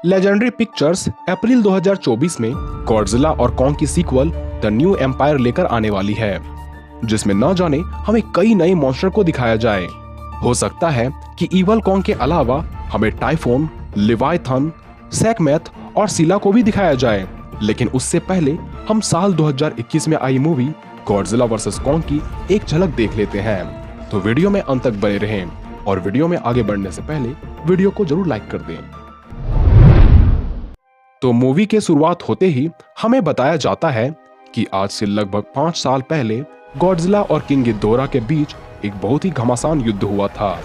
Legendary pictures अप्रैल 2024 में Godzilla और Kong की सीक्वल द न्यू एम्पायर लेकर आने वाली है, जिसमें न जाने हमें कई नए मॉन्स्टर को दिखाया जाए। हो सकता है कि इवल कॉन्ग के अलावा हमें टाइफोन, लिवाइथन, सेकमेथ और सिला को भी दिखाया जाए। लेकिन उससे पहले हम साल 2021 में आई मूवी गॉडजिला वर्सेस कॉन्ग की एक झलक देख लेते हैं। तो वीडियो में अंत तक बने रहें और वीडियो में आगे बढ़ने से पहले वीडियो को जरूर लाइक कर दें। तो मूवी के शुरुआत होते ही हमें बताया जाता है कि आज से लगभग 5 साल पहले गॉडजिला और किंग गिदोरा के बीच एक बहुत ही घमासान युद्ध हुआ था,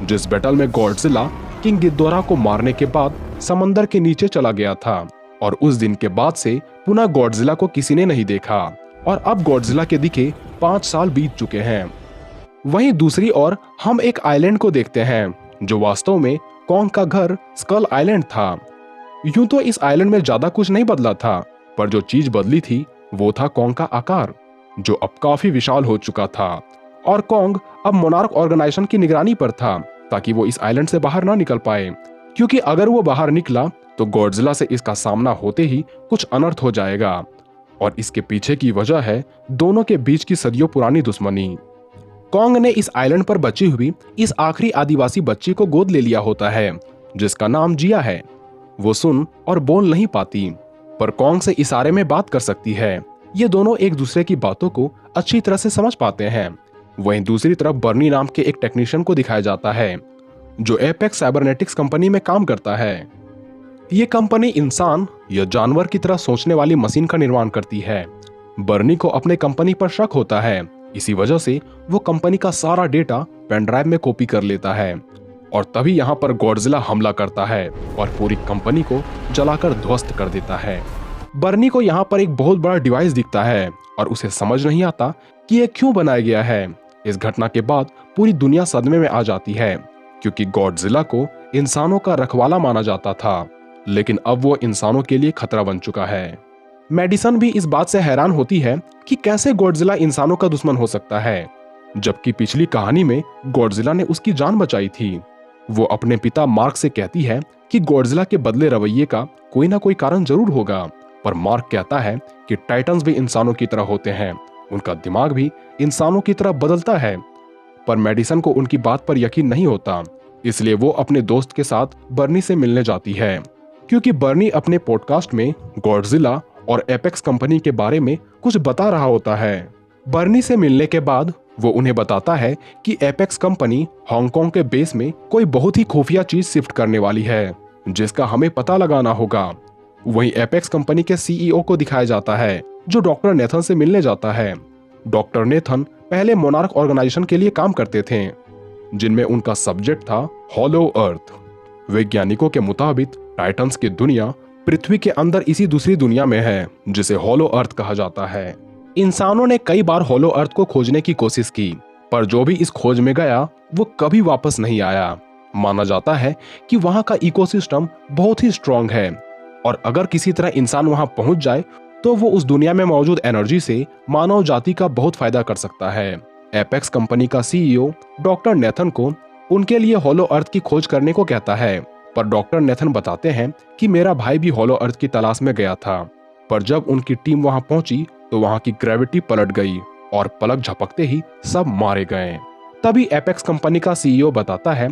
जिस बैटल में गॉडजिला किंग गिदोरा को मारने के बाद समंदर के नीचे चला गया था और उस दिन के बाद से पुनः गॉडजिला को किसी ने नहीं देखा और अब गॉडजिला के दिखे 5 साल बीत चुके हैं। वहीं दूसरी ओर हम एक आइलैंड को देखते हैं जो वास्तव में कॉन्ग का घर स्कल आइलैंड था। यूं तो इस आइलैंड में ज्यादा कुछ नहीं बदला था, पर जो चीज बदली थी वो था कॉन्ग का आकार, जो अब काफी विशाल हो चुका था और कॉन्ग अब मोनार्क ऑर्गेनाइजेशन की निगरानी पर था ताकि वो इस आइलैंड से बाहर ना निकल पाए, क्योंकि अगर वो बाहर निकला तो गॉडजिला से इसका सामना होते ही कुछ अनर्थ हो जाएगा। और इसके पीछे की वजह है दोनों के बीच की सदियों पुरानी दुश्मनी। कॉन्ग ने इस आइलैंड पर बची हुई इस आखिरी आदिवासी बच्ची को गोद ले लिया होता है, जिसका नाम जिया है। वो सुन और बोल नहीं पाती, पर कॉन्ग से इशारे में बात कर सकती है। ये दोनों एक दूसरे की बातों को अच्छी तरह से समझ पाते हैं। वहीं दूसरी तरफ बर्नी नाम के एक टेक्नीशियन को दिखाया जाता है जो एपेक्स साइबरनेटिक्स कंपनी में काम करता है। ये कंपनी इंसान या जानवर की तरह सोचने वाली मशीन का निर्माण करती है। बर्नी को अपने कंपनी पर शक होता है, इसी वजह से वो कंपनी का सारा डेटा पेन ड्राइव में कॉपी कर लेता है और तभी यहाँ पर गॉडजिला हमला करता है और पूरी कंपनी को जलाकर ध्वस्त कर देता है। बर्नी को यहाँ पर एक बहुत बड़ा डिवाइस दिखता है और उसे समझ नहीं आता कि ये क्यों बनाया गया है। इस घटना के बाद पूरी दुनिया सदमे में आ जाती है, क्योंकि गॉडजिला को इंसानों का रखवाला माना जाता था, लेकिन अब वो इंसानों के लिए खतरा बन चुका है। मेडिसन भी इस बात से हैरान होती है कि कैसे गॉडजिला इंसानों का दुश्मन हो सकता है, जबकि पिछली कहानी में गॉडजिला ने उसकी जान बचाई थी। वो अपने पिता मार्क से कहती है कि गॉडजिला के बदले रवैये का कोई ना कोई कारण जरूर होगा, पर मार्क कहता है कि टाइटन्स भी इंसानों की तरह होते हैं, उनका दिमाग भी इंसानों की तरह बदलता है। पर मेडिसन को उनकी बात पर यकीन नहीं होता, इसलिए वो अपने दोस्त के साथ बर्नी से मिलने जाती है, क्योंकि बर्नी अपने पॉडकास्ट में गॉडजिला और एपेक्स कंपनी के बारे में कुछ बता रहा होता है। बर्नी से मिलने के बाद वो उन्हें बताता है कि एपेक्स कंपनी हांगकांग के बेस में कोई बहुत ही खुफिया चीज शिफ्ट करने वाली है, जिसका हमें पता लगाना होगा। वहीं एपेक्स कंपनी के सीईओ को दिखाया जाता है जो डॉक्टर नेथन से मिलने जाता है। डॉक्टर नेथन पहले मोनार्क ऑर्गेनाइजेशन के लिए काम करते थे, जिनमें उनका सब्जेक्ट था हॉलो अर्थ। वैज्ञानिकों के मुताबिक टाइटन्स की दुनिया पृथ्वी के अंदर इसी दूसरी दुनिया में है, जिसे हॉलो अर्थ कहा जाता है। इंसानों ने कई बार हॉलो अर्थ को खोजने की कोशिश की, पर जो भी इस खोज में गया वो कभी वापस नहीं आया। माना जाता है कि वहां का इकोसिस्टम बहुत ही स्ट्रांग है और अगर किसी तरह इंसान वहां पहुंच जाए तो वो उस दुनिया में मौजूद एनर्जी से मानव जाति का बहुत फायदा कर सकता है। एपेक्स कंपनी का सीईओ डॉक्टर नेथन को उनके लिए हॉलो अर्थ की खोज करने को कहता है, पर डॉक्टर नेथन बताते हैं कि मेरा भाई भी हॉलो अर्थ की तलाश में गया था, पर जब उनकी टीम वहां पहुंची तो वहां की ग्रेविटी पलट गई और पलक झपकते ही सब मारे गए। तभी एपेक्स कंपनी का सीईओ बताता है,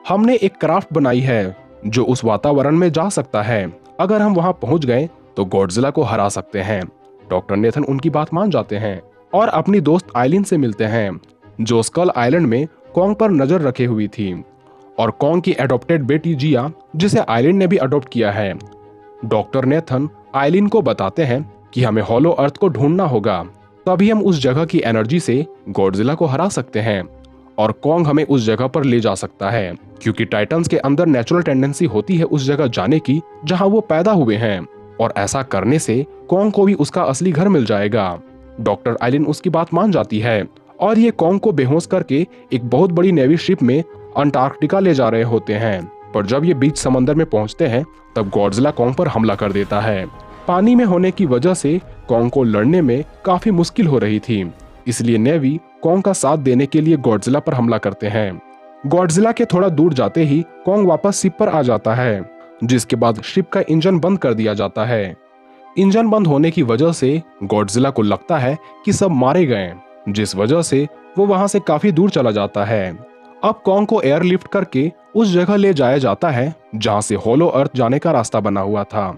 हमने एक क्राफ्ट बनाई है जो उस वातावरण में जा सकता है। अगर हम वहां पहुंच गए तो गॉडजिला को हरा सकते हैं। डॉक्टर नेथन उनकी बात मान जाते हैं और अपनी दोस्त आइलिन से मिलते हैं, जो स्कल आइलैंड में कॉन्ग पर नजर रखे हुई थी, और कॉन्ग की एडॉप्टेड बेटी जिया, जिसे आइलिन ने भी अडॉप्ट किया है। डॉक्टर नेथन आइलिन को बताते हैं कि हमें हॉलो अर्थ को ढूंढना होगा, तभी हम उस जगह की एनर्जी से गॉडजिला को हरा सकते हैं और कॉन्ग हमें उस जगह पर ले जा सकता है, क्योंकि टाइटन्स के अंदर नेचुरल टेंडेंसी होती है उस जगह जाने की जहां वो पैदा हुए हैं, और ऐसा करने से कॉन्ग को भी उसका असली घर मिल जाएगा। डॉक्टर आइलिन उसकी बात मान जाती है और ये कॉन्ग को बेहोश करके एक बहुत बड़ी नेवी शिप में अंटार्कटिका ले जा रहे होते हैं, पर जब ये बीच समंदर में पहुंचते हैं तब गॉडजिला कॉन्ग पर हमला कर देता है। पानी में होने की वजह से कॉन्ग को लड़ने में काफी मुश्किल हो रही थी, इसलिए नेवी कॉन्ग का साथ देने के लिए गॉडजिला पर हमला करते हैं। गॉडजिला के थोड़ा दूर जाते ही कॉन्ग वापस शिप पर आ जाता है जिसके बाद शिप का इंजन बंद कर दिया जाता है। इंजन बंद होने की वजह से गॉडजिला को लगता है कि सब मारे गए, जिस वजह से वो वहां से काफी दूर चला जाता है। अब कॉन्ग को एयरलिफ्ट करके उस जगह ले जाया जाता है जहां से होलो अर्थ जाने का रास्ता बना हुआ था।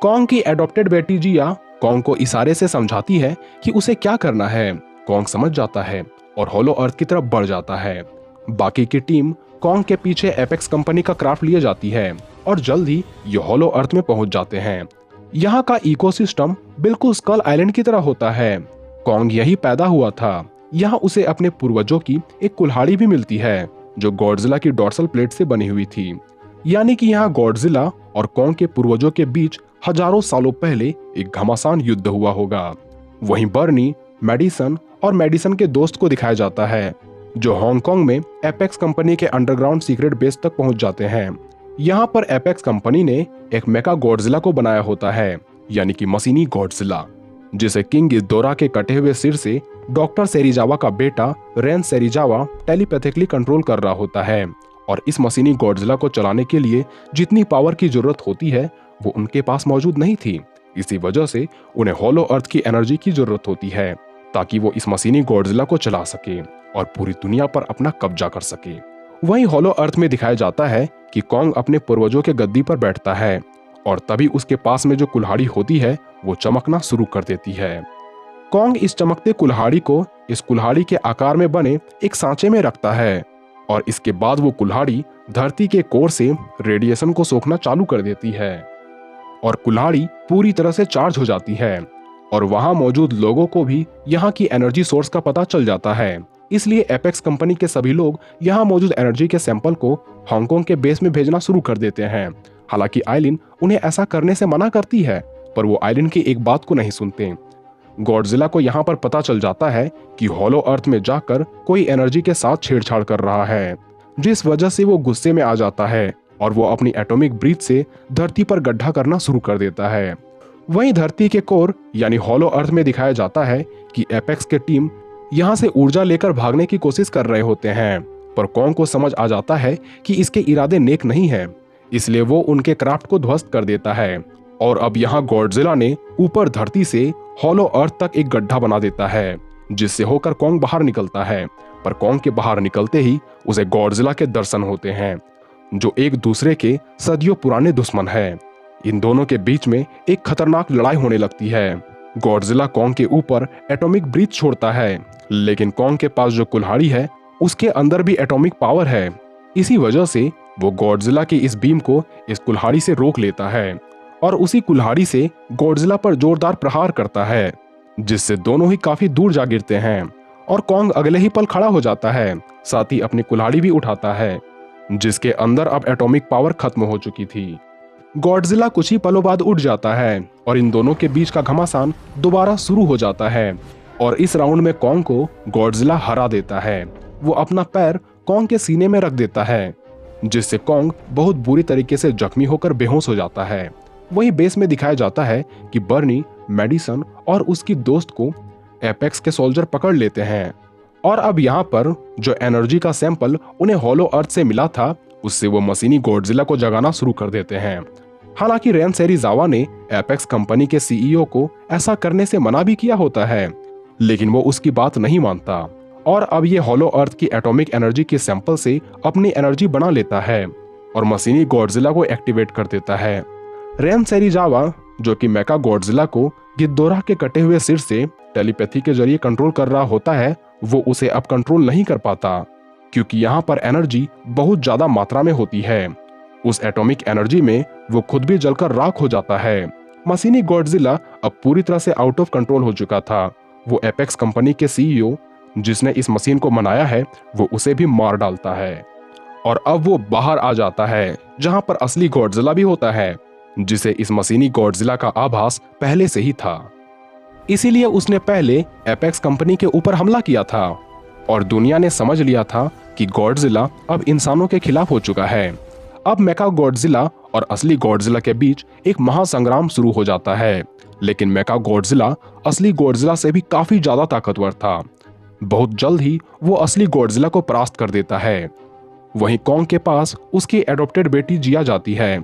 कॉन्ग की एडॉप्टेड बेटी जिया कॉन्ग को इशारे से समझाती है कि उसे क्या करना है। कॉन्ग समझ जाता है और होलो अर्थ की तरफ बढ़ जाता है। बाकी की टीम कॉन्ग के पीछे एपेक्स कंपनी का क्राफ्ट लिए जाती है और जल्द ही ये होलो अर्थ में पहुंच जाते हैं। यहाँ का इकोसिस्टम बिल्कुल स्कल आइलैंड की तरह होता है। कॉन्ग यही पैदा हुआ था। यहाँ उसे अपने पूर्वजों की एक कुल्हाड़ी भी मिलती है जो गॉडजिला की डॉर्सल प्लेट से बनी हुई थी। यानी कि यहाँ गॉडजिला और कॉन्ग के पूर्वजों के बीच हजारों सालों पहले एक घमासान युद्ध हुआ होगा। वहीं बर्नी, मेडिसन और मेडिसन के दोस्त को दिखाया जाता है जो हांगकांग में एपेक्स कंपनी के अंडरग्राउंड सीक्रेट बेस तक पहुंच जाते हैं। यहाँ पर एपेक्स कंपनी ने एक मेका गॉडजिला को बनाया होता है, यानी कि मशीनी गॉडजिला, जिसे किंग गिदोरा के कटे हुए सिर से डॉक्टर सेरिजावा का बेटा रेन सेरिजावा टेलीपैथिकली कंट्रोल कर रहा होता है। और इस मशीनी गॉडजिला को चलाने के लिए जितनी पावर की जरूरत होती है वो उनके पास मौजूद नहीं थी। इसी वजह से उन्हें होलो अर्थ की एनर्जी की जरूरत होती है ताकि वो इस मशीनी गॉडजिला को चला सके और पूरी दुनिया पर अपना कब्जा कर सके। वहीं होलो अर्थ में दिखाया जाता है कि कॉन्ग अपने पूर्वजों के गद्दी पर बैठता है और तभी उसके पास में जो कुल्हाड़ी होती है वो चमकना शुरू कर देती है। कॉन्ग इस चमकते कुल्हाड़ी को इस कुल्हाड़ी के आकार में बने एक सांचे में रखता है और इसके बाद वो कुल्हाड़ी धरती के कोर से रेडिएशन को सोखना चालू कर देती है और कुल्हाड़ी पूरी तरह से चार्ज हो जाती है। और वहां मौजूद लोगों को भी यहाँ की एनर्जी सोर्स का पता चल जाता है। इसलिए एपेक्स कंपनी के सभी लोग यहाँ मौजूद एनर्जी के सैंपल को हांगकांग के बेस में भेजना शुरू कर देते हैं। हालांकि आइलिन उन्हें ऐसा करने से मना करती है, पर वो आइलिन की एक बात को नहीं सुनते। गॉडजिला को यहाँ पर पता चल जाता है कि होलो अर्थ में जाकर कोई एनर्जी के साथ छेड़छाड़ कर रहा है, जिस वजह से वो गुस्से में आ जाता है और वो अपनी एटॉमिक ब्रीथ से धरती पर गड्ढा करना शुरू कर देता है। वहीं धरती के कोर यानी होलो अर्थ में दिखाया जाता है कि एपेक्स के टीम यहाँ से ऊर्जा लेकर भागने की कोशिश कर रहे होते हैं, पर कॉन्ग को समझ आ जाता है कि इसके इरादे नेक नहीं है, इसलिए वो उनके क्राफ्ट को ध्वस्त कर देता है। और अब यहाँ गॉडजिला ने ऊपर धरती से होलो अर्थ तक एक गड्ढा बना देता है जिससे होकर कॉन्ग बाहर निकलता है। पर कॉन्ग के बाहर निकलते ही उसे गॉडजिला के दर्शन होते हैं जो एक दूसरे के सदियों पुराने दुश्मन है। इन दोनों के बीच में एक खतरनाक लड़ाई होने लगती है। गॉडजिला कॉन्ग के ऊपर एटॉमिक ब्रीथ छोड़ता है, लेकिन कॉन्ग के पास जो कुल्हाड़ी है उसके अंदर भी एटॉमिक पावर है। इसी वजह से वो गॉडजिला की इस बीम को इस कुल्हाड़ी से रोक लेता है और उसी कुल्हाड़ी से गॉडजिला पर जोरदार प्रहार करता है, जिससे दोनों ही काफी दूर जा गिरते हैं। और कॉन्ग अगले ही पल खड़ा हो जाता है, साथ ही अपनी कुल्हाड़ी भी उठाता है जिसके अंदर अब एटॉमिक पावर खत्म हो चुकी थी। गॉडजिला कुछ ही पलों बाद उठ जाता है और इन दोनों के बीच का घमासान दोबारा शुरू हो जाता है। और इस राउंड में कॉन्ग को गॉडजिला हरा देता है। वो अपना पैर कॉन्ग के सीने में रख देता है, जिससे कॉन्ग बहुत बुरी तरीके से जख्मी होकर बेहोश हो जाता है। वहीं बेस में दिखाया जाता है कि बर्नी, मेडिसन और उसकी दोस्त को एपेक्स के सोल्जर पकड़ लेते हैं और अब यहाँ पर जो एनर्जी का सैंपल उन्हें होलो अर्थ से मिला था उससे वो मशीनी गॉडजिला को जगाना शुरू कर देते हैं। हालांकि रेन सेरिजावा ने एपेक्स कंपनी के सीईओ को ऐसा करने से मना भी किया होता है, लेकिन वो उसकी बात नहीं मानता और अब ये होलो अर्थ की एटॉमिक एनर्जी के सैंपल से अपनी एनर्जी बना लेता है और मशीनी गॉडजिला को एक्टिवेट कर देता है। रेन सेरिजावा जो कि मेका गॉडजिला को गिदोरा के कटे हुए सिर से टेलीपैथी के जरिए कंट्रोल कर रहा होता है, वो उसे अब कंट्रोल नहीं कर पाता क्योंकि यहाँ पर एनर्जी बहुत ज्यादा मात्रा में होती है। उस एटॉमिक एनर्जी में वो खुद भी जलकर राख हो जाता है। मशीनी गॉडजिला अब पूरी तरह से आउट ऑफ कंट्रोल हो चुका था। वो एपेक्स कंपनी के सीईओ जिसने इस मशीन को बनाया है वो उसे भी मार डालता है और अब वो बाहर आ जाता है जहां पर असली गॉडजिला भी होता है, जिसे इस मशीनी गॉडजिला का आभास पहले से ही था। इसीलिए उसने पहले एपेक्स कंपनी के ऊपर हमला किया था और दुनिया ने समझ लिया था कि गॉडजिला अब इंसानों के खिलाफ हो चुका है। अब मेका गॉडजिला और असली गॉडजिला के बीच एक महासंग्राम शुरू हो जाता है, लेकिन मेका गॉडजिला असली गॉडजिला से भी काफी ज्यादा ताकतवर था। बहुत जल्द ही वो असली गॉडजिला को परास्त कर देता है। वहीं कॉन्ग के पास उसकी एडॉप्टेड बेटी जिया जाती है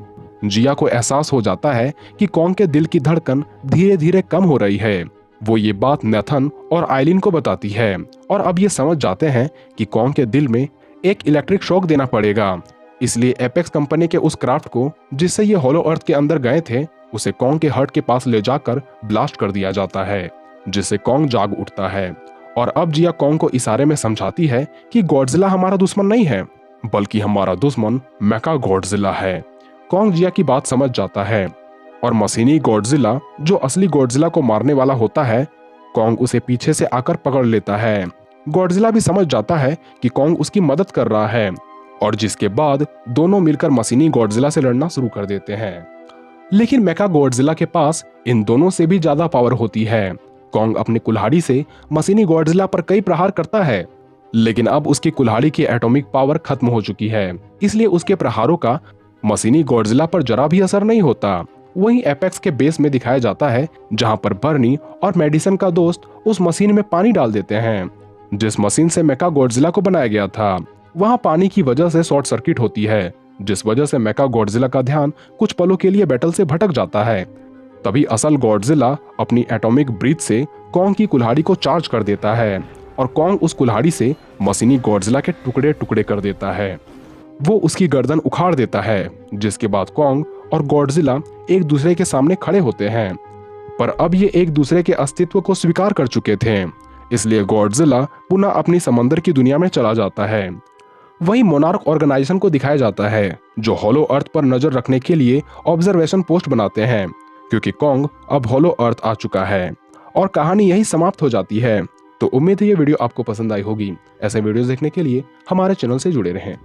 जिया को एहसास हो जाता है कि कॉन्ग के दिल की धड़कन धीरे धीरे कम हो रही है। वो ये बात नेथन और आइलिन को बताती है और अब ये समझ जाते हैं कि कॉन्ग के दिल में एक इलेक्ट्रिक शॉक देना पड़ेगा। इसलिए एपेक्स कंपनी के उस क्राफ्ट को जिससे ये हॉलो अर्थ के अंदर गए थे उसे कॉन्ग के हर्ट के पास ले जाकर ब्लास्ट कर दिया जाता है, जिससे कॉन्ग जाग उठता है। और अब जिया कॉन्ग को इशारे में समझाती है कि गॉडजिला हमारा दुश्मन नहीं है, बल्कि हमारा दुश्मन मेका गॉडजिला है। कॉन्ग जिया की बात समझ जाता है और मशीनी गॉडजिला जो असली गॉडजिला को मारने वाला होता है, कॉन्ग उसे पीछे से आकर पकड़ लेता है। गॉडजिला भी समझ जाता है कि कॉन्ग उसकी मदद कर रहा है और जिसके बाद दोनों मिलकर मशीनी गॉडजिला से लड़ना शुरू कर देते हैं। लेकिन मेका गॉडजिला के पास इन दोनों से भी ज्यादा पावर होती है। कॉन्ग अपनी कुल्हाड़ी से मशीनी गॉडजिला पर कई प्रहार करता है, लेकिन अब उसकी कुल्हाड़ी की एटॉमिक पावर खत्म हो चुकी है, इसलिए उसके प्रहारों का मशीनी गॉडजिला पर जरा भी असर नहीं होता। वहीं एपेक्स के बेस में दिखाया जाता है जहां पर बर्नी और मेडिसन का दोस्त उस मशीन में पानी डाल देते हैं जिस मशीन से मेका गॉडजिला को बनाया गया था। वहां पानी की वजह से शॉर्ट सर्किट होती है, जिस वजह से मेका गॉडजिला का ध्यान कुछ पलों के लिए बैटल से भटक जाता है। तभी असल गॉडजिला अपनी एटॉमिक ब्रीथ से कॉन्ग की कुल्हाड़ी को चार्ज कर देता है और कॉन्ग उस कुल्हाड़ी से मशीनी गॉडजिला के टुकड़े टुकड़े कर देता है। वो उसकी गर्दन उखाड़ देता है, जिसके बाद कॉन्ग और गॉडजिला एक दूसरे के सामने खड़े होते हैं। पर अब ये एक दूसरे के अस्तित्व को स्वीकार कर चुके थे, इसलिए गॉडजिला पुनः अपनी समंदर की दुनिया में चला जाता है। वही मोनार्क ऑर्गेनाइजेशन को दिखाया जाता है जो हॉलो अर्थ पर नजर रखने के लिए ऑब्जर्वेशन पोस्ट बनाते हैं, क्योंकि कॉन्ग अब हॉलो अर्थ आ चुका है। और कहानी यही समाप्त हो जाती है। तो उम्मीद है ये वीडियो आपको पसंद आई होगी। ऐसे वीडियोस देखने के लिए हमारे चैनल से जुड़े रहें।